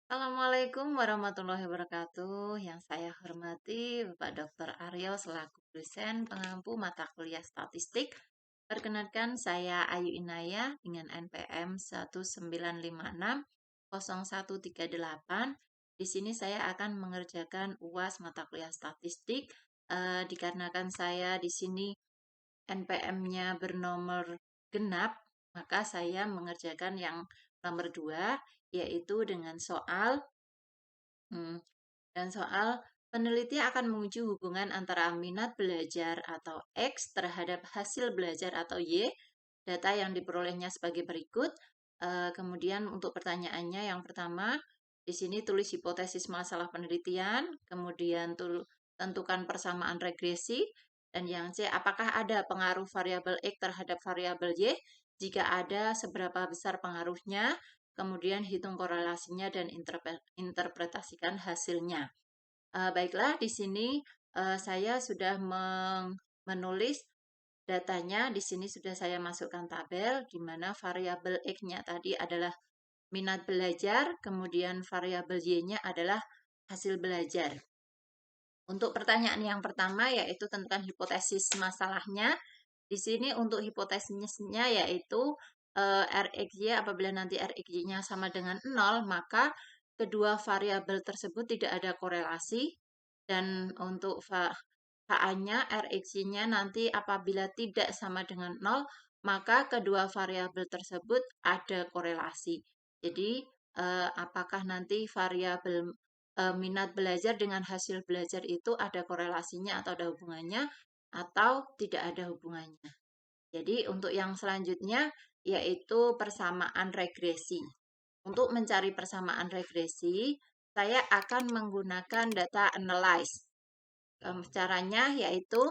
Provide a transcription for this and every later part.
Assalamualaikum warahmatullahi wabarakatuh. Yang saya hormati Bapak Dr. Aryo selaku dosen pengampu mata kuliah statistik. Perkenalkan saya Ayu Inaya dengan NPM 19560138. Di sini saya akan mengerjakan UAS mata kuliah statistik. Dikarenakan saya di sini NPM-nya bernomor genap, maka saya mengerjakan yang nomor 2, yaitu dengan soal dan soal peneliti akan menguji hubungan antara minat belajar atau X terhadap hasil belajar atau Y. Data yang diperolehnya sebagai berikut. Kemudian untuk pertanyaannya yang pertama, di sini tulis hipotesis masalah penelitian, kemudian tentukan persamaan regresi, dan yang C, apakah ada pengaruh variabel X terhadap variabel Y? Jika ada, seberapa besar pengaruhnya? Kemudian hitung korelasinya dan interpretasikan hasilnya. Baiklah, di sini saya sudah menulis datanya. Di sini sudah saya masukkan tabel, di mana variabel X-nya tadi adalah minat belajar, kemudian variabel Y-nya adalah hasil belajar. Untuk pertanyaan yang pertama, yaitu tentang hipotesis masalahnya. Di sini untuk hipotesisnya yaitu RxY, apabila nanti RxY-nya sama dengan 0, maka kedua variabel tersebut tidak ada korelasi. Dan untuk HA-nya, RxY-nya nanti apabila tidak sama dengan 0, maka kedua variabel tersebut ada korelasi. Jadi, apakah nanti variabel minat belajar dengan hasil belajar itu ada korelasinya atau ada hubungannya, atau tidak ada hubungannya. Jadi untuk yang selanjutnya yaitu persamaan regresi. Untuk mencari persamaan regresi, saya akan menggunakan data analyze. Caranya yaitu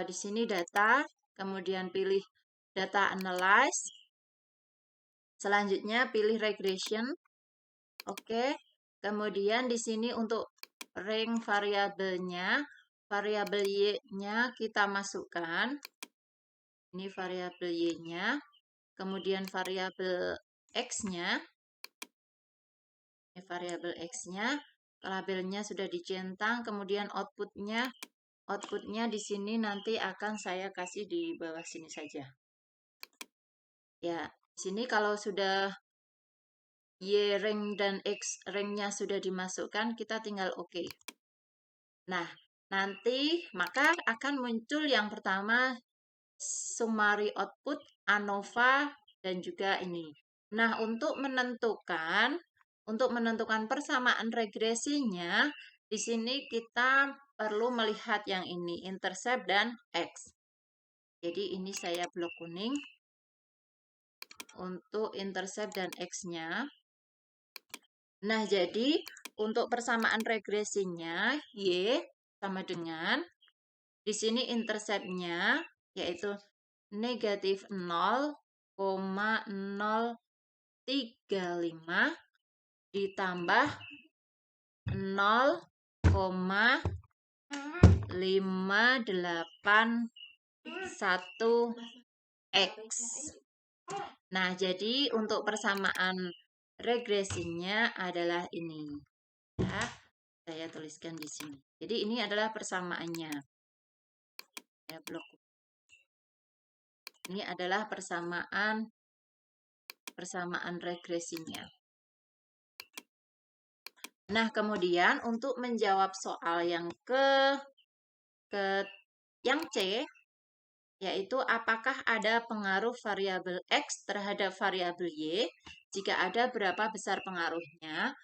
di sini data, kemudian pilih data analyze. Selanjutnya pilih regression. Oke. Kemudian di sini untuk rank variabelnya, variabel Y-nya kita masukkan. Ini variabel Y-nya. Kemudian variabel X-nya. Ini variabel X-nya. Labelnya sudah dicentang. Kemudian outputnya. Outputnya di sini nanti akan saya kasih di bawah sini saja. Ya, di sini kalau sudah Y rank dan X ranknya sudah dimasukkan, kita tinggal OK. Nah, nanti maka akan muncul yang pertama summary output, ANOVA, dan juga ini. Nah, untuk menentukan persamaan regresinya, di sini kita perlu melihat yang ini, intercept dan X. Jadi ini saya blok kuning untuk intercept dan X-nya. Nah, jadi untuk persamaan regresinya, Y sama dengan, di sini intercept-nya yaitu negatif 0,035 ditambah 0,581 X. Nah, jadi untuk persamaan regresinya adalah ini. Ya, saya tuliskan di sini. Jadi ini adalah persamaannya. Ya, blok. Ini adalah persamaan regresinya. Nah, kemudian untuk menjawab soal yang yang C, yaitu apakah ada pengaruh variabel X terhadap variabel Y? Jika ada, berapa besar pengaruhnya?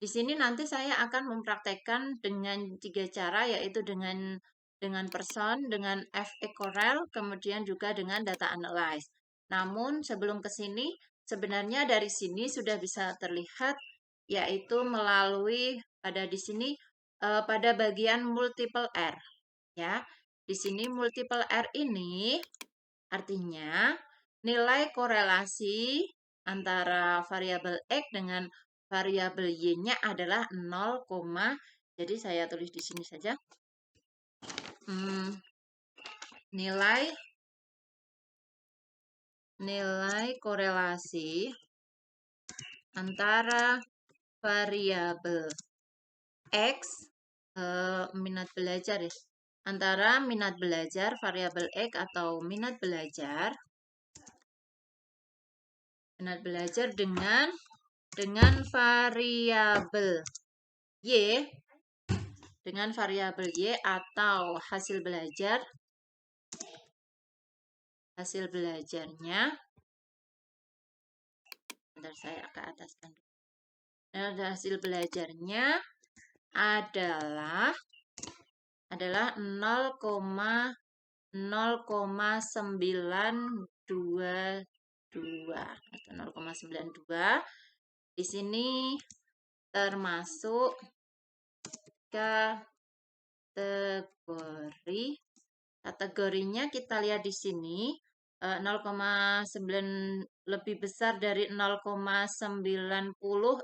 Di sini nanti saya akan mempraktekkan dengan 3 cara, yaitu dengan person, dengan F-Ecorel, kemudian juga dengan data analyze. Namun sebelum ke sini, sebenarnya dari sini sudah bisa terlihat, yaitu melalui di sini pada bagian multiple R. Ya, di sini multiple R ini artinya nilai korelasi antara variabel X dengan variabel Y-nya adalah 0, jadi saya tulis di sini saja. Nilai korelasi antara variabel X minat belajar ya. Antara minat belajar variabel X atau minat belajar dengan variabel Y atau hasil belajarnya. Bentar, saya ke ataskan. Hasil belajarnya adalah 0,922 atau 0,92. Di sini termasuk kategorinya kita lihat di sini 0,9 lebih besar dari 0,90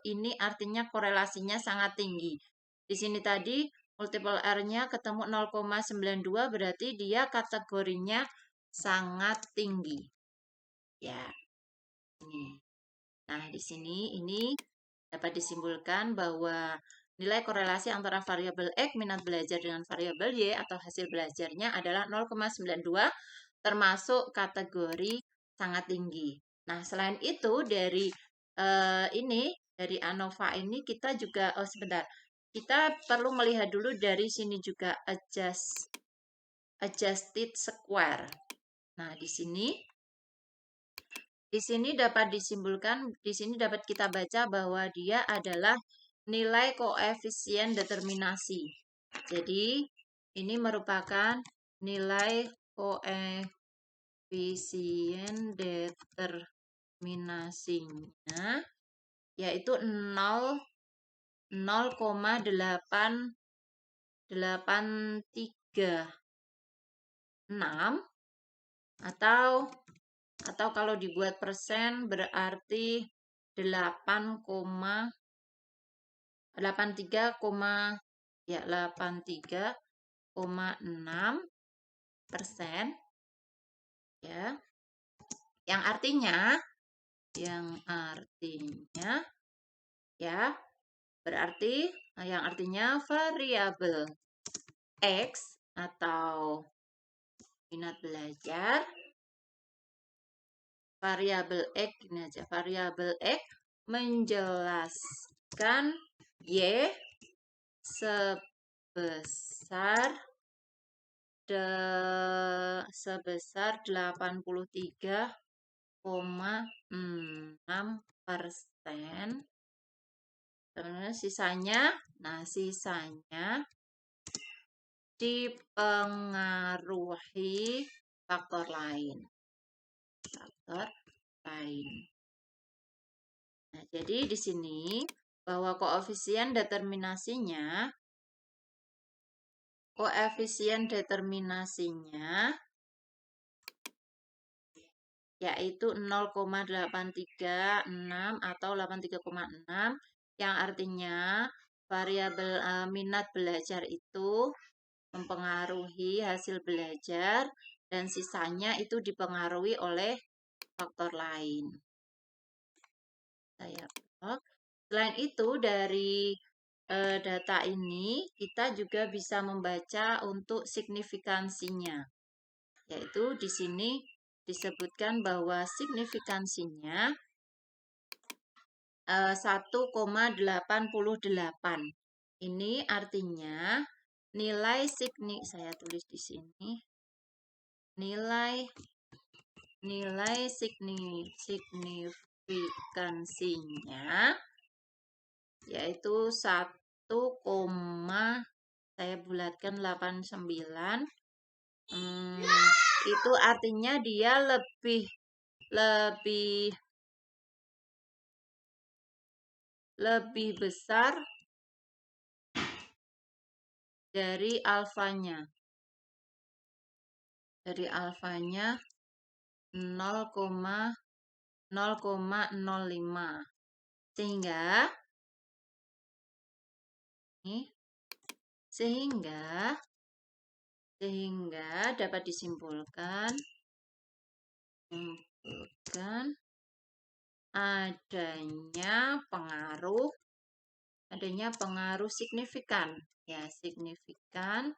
ini artinya korelasinya sangat tinggi. Di sini tadi multiple R-nya ketemu 0,92 berarti dia kategorinya sangat tinggi. Ya. Ini. Nah, di sini ini dapat disimpulkan bahwa nilai korelasi antara variabel X minat belajar dengan variabel Y atau hasil belajarnya adalah 0,92 termasuk kategori sangat tinggi. Nah, selain itu dari dari ANOVA ini kita juga sebentar. Kita perlu melihat dulu dari sini juga adjusted square. Nah, di sini dapat disimpulkan, di sini dapat kita baca bahwa dia adalah nilai koefisien determinasi. Jadi, ini merupakan nilai koefisien determinasinya, yaitu 0,836 atau kalau dibuat persen berarti 83,6% ya. Yang artinya variabel X atau minat belajar variabel X menjelaskan Y sebesar 83,6%. Sisanya dipengaruhi faktor lain. Nah, jadi di sini bahwa koefisien determinasinya yaitu 0,836 atau 83,6 yang artinya variabel minat belajar itu mempengaruhi hasil belajar dan sisanya itu dipengaruhi oleh faktor lain. Selain itu dari data ini kita juga bisa membaca untuk signifikansinya, yaitu di sini disebutkan bahwa signifikansinya 1,88. Ini artinya nilai saya tulis di sini nilai signifikansinya yaitu 1, saya bulatkan 89. Itu artinya dia lebih besar dari alfanya. Dari alfanya 0,05. Sehingga dapat disimpulkan adanya pengaruh adanya pengaruh signifikan, ya, signifikan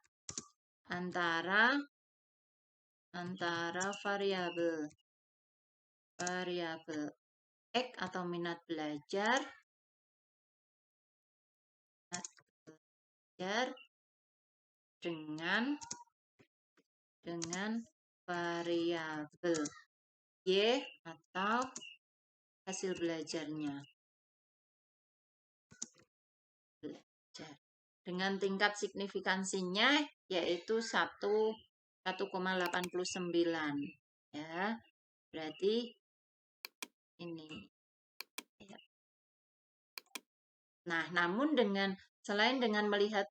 antara variabel X atau minat belajar dengan variabel Y atau hasil belajarnya. Dengan tingkat signifikansinya yaitu 1,89. Ya, berarti ini. Ya. Nah, namun selain dengan melihat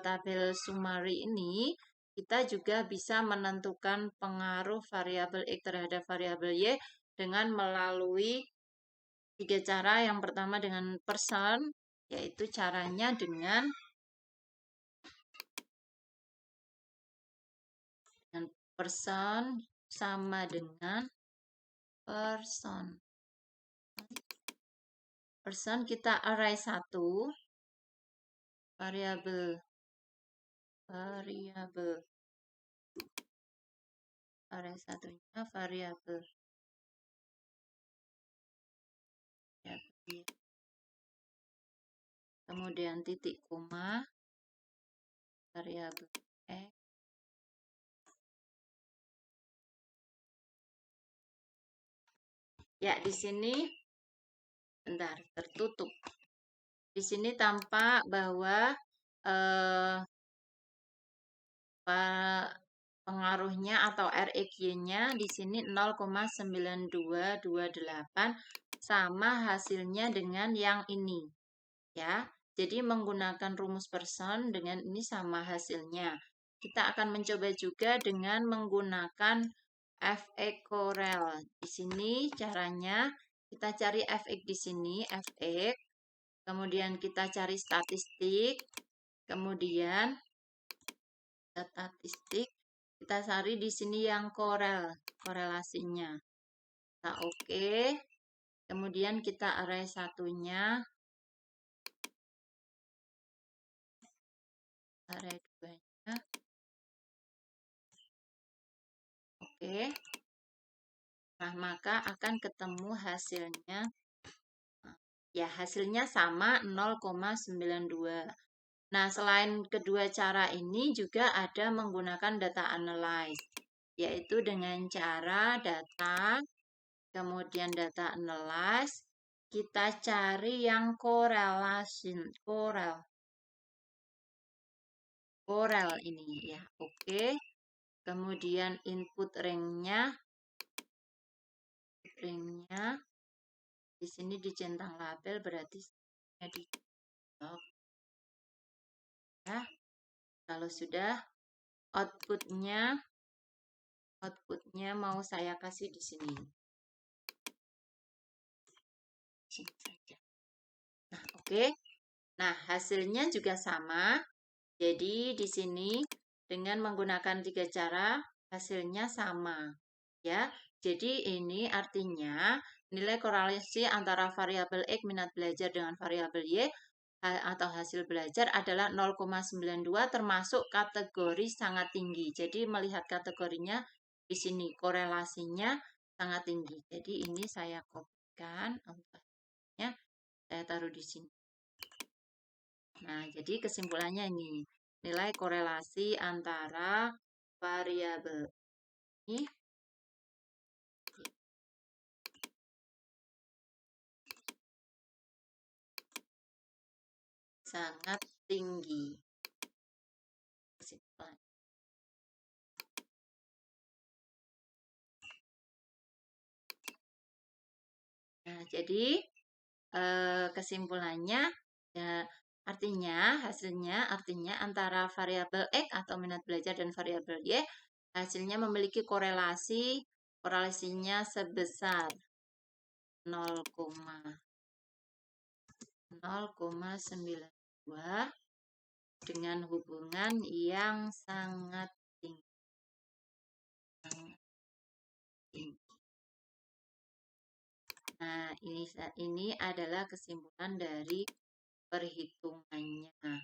tabel summary ini, kita juga bisa menentukan pengaruh variabel X terhadap variabel Y dengan melalui 3 cara. Yang pertama dengan person, yaitu caranya dengan person sama dengan person kita array 1 variabel array satunya variabel kemudian titik koma variabel X. Ya, di sini bentar, tertutup. Di sini tampak bahwa pengaruhnya atau REG-nya di sini 0,9228 sama hasilnya dengan yang ini. Ya, jadi menggunakan rumus person dengan ini sama hasilnya. Kita akan mencoba juga dengan menggunakan fx Corel. Di sini caranya kita cari fx di sini, fx. Kemudian kita cari statistik. Kemudian statistik kita cari di sini yang korelasinya. Nah, oke. Kemudian kita array satunya, array 2-nya. Oke. Nah, maka akan ketemu hasilnya. Ya, hasilnya sama 0,92. Nah, selain kedua cara ini juga ada menggunakan data analyze, yaitu dengan cara data, kemudian data analyze, kita cari yang korel ini ya. Oke. Kemudian input ring-nya di sini dicentang label, berarti di blok. Ya. Kalau sudah outputnya mau saya kasih di sini. Nah, oke. Nah, hasilnya juga sama. Jadi di sini dengan menggunakan 3 cara hasilnya sama. Ya. Jadi ini artinya nilai korelasi antara variabel X minat belajar dengan variabel Y atau hasil belajar adalah 0,92 termasuk kategori sangat tinggi. Jadi melihat kategorinya di sini korelasinya sangat tinggi. Jadi ini saya kopikan, saya taruh di sini. Nah, jadi kesimpulannya ini nilai korelasi antara variabel ini sangat tinggi. Kesimpulan. Nah, jadi kesimpulannya ya, hasilnya artinya antara variabel X atau minat belajar dan variabel Y hasilnya memiliki korelasinya sebesar 0,92 dengan hubungan yang sangat tinggi. Nah, ini adalah kesimpulan dari perhitungannya.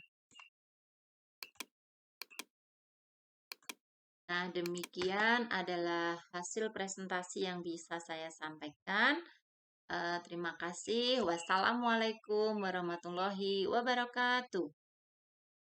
Nah, demikian adalah hasil presentasi yang bisa saya sampaikan. Terima kasih. Wassalamualaikum warahmatullahi wabarakatuh.